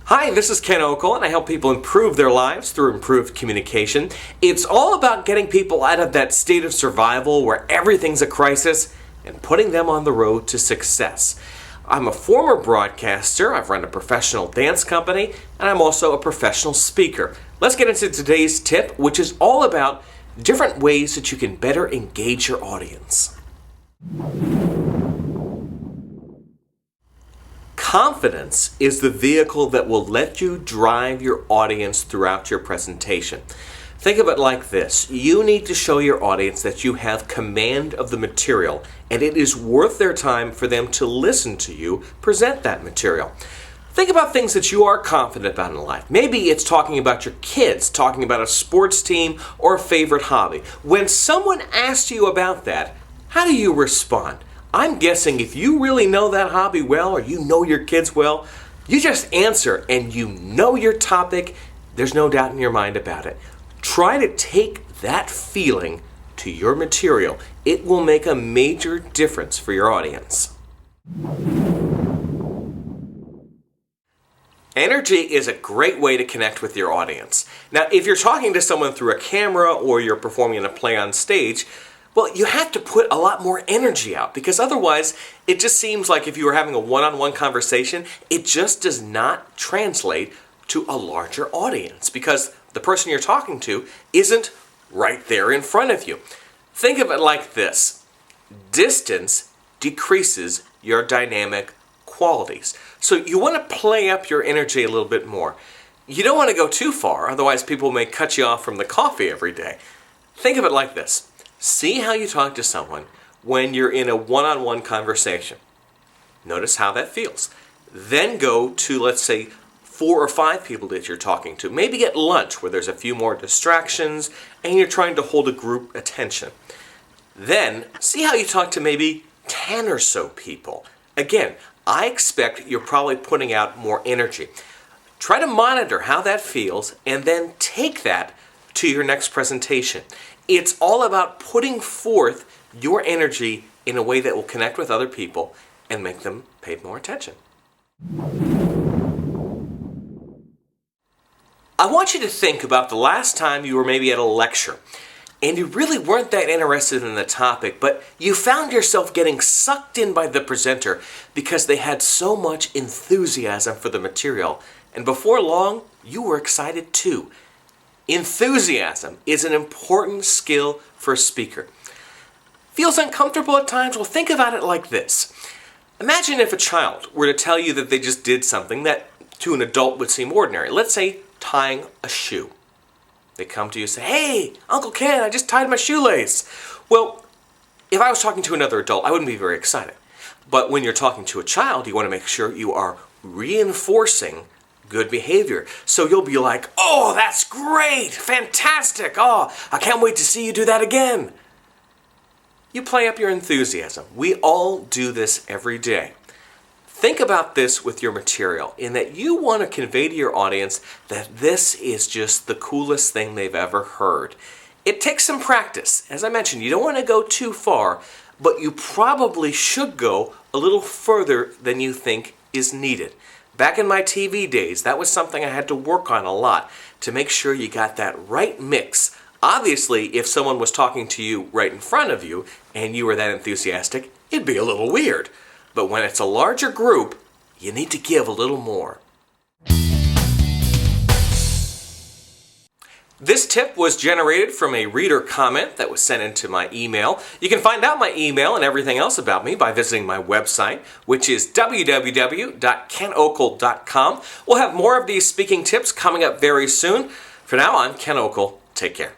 Hi, this is Ken Okel, and I help people improve their lives through improved communication. It's all about getting people out of that state of survival where everything's a crisis and putting them on the road to success. I'm a former broadcaster, I've run a professional dance company, and I'm also a professional speaker. Let's get into today's tip, which is all about different ways that you can better engage your audience. Confidence is the vehicle that will let you drive your audience throughout your presentation. Think of it like this. You need to show your audience that you have command of the material, and it is worth their time for them to listen to you present that material. Think about things that you are confident about in life. Maybe it's talking about your kids, talking about a sports team, or a favorite hobby. When someone asks you about that, how do you respond? I'm guessing if you really know that hobby well or you know your kids well, you just answer and you know your topic. There's no doubt in your mind about it. Try to take that feeling to your material. It will make a major difference for your audience. Energy is a great way to connect with your audience. Now, if you're talking to someone through a camera or you're performing a play on stage, well, you have to put a lot more energy out because otherwise it just seems like if you were having a one-on-one conversation, it just does not translate to a larger audience because the person you're talking to isn't right there in front of you. Think of it like this. Distance decreases your dynamic qualities. So you want to play up your energy a little bit more. You don't want to go too far, otherwise people may cut you off from the coffee every day. Think of it like this. See how you talk to someone when you're in a one-on-one conversation. Notice how that feels. Then go to, let's say, 4 or 5 people that you're talking to. Maybe at lunch where there's a few more distractions and you're trying to hold a group attention. Then see how you talk to maybe 10 or so people. Again, I expect you're probably putting out more energy. Try to monitor how that feels and then take that to your next presentation. It's all about putting forth your energy in a way that will connect with other people and make them pay more attention. I want you to think about the last time you were maybe at a lecture and you really weren't that interested in the topic, but you found yourself getting sucked in by the presenter because they had so much enthusiasm for the material, and before long, you were excited too. Enthusiasm is an important skill for a speaker. Feels uncomfortable at times? Well, think about it like this. Imagine if a child were to tell you that they just did something that to an adult would seem ordinary. Let's say tying a shoe. They come to you and say, "Hey, Uncle Ken, I just tied my shoelace." Well, if I was talking to another adult, I wouldn't be very excited. But when you're talking to a child, you want to make sure you are reinforcing good behavior. So you'll be like, "Oh, that's great, fantastic, oh, I can't wait to see you do that again." You play up your enthusiasm. We all do this every day. Think about this with your material in that you want to convey to your audience that this is just the coolest thing they've ever heard. It takes some practice. As I mentioned, you don't want to go too far, but you probably should go a little further than you think is needed. Back in my TV days, that was something I had to work on a lot to make sure you got that right mix. Obviously, if someone was talking to you right in front of you and you were that enthusiastic, it'd be a little weird. But when it's a larger group, you need to give a little more. This tip was generated from a reader comment that was sent into my email. You can find out my email and everything else about me by visiting my website, which is www.kenokel.com. We'll have more of these speaking tips coming up very soon. For now, I'm Ken Okel. Take care.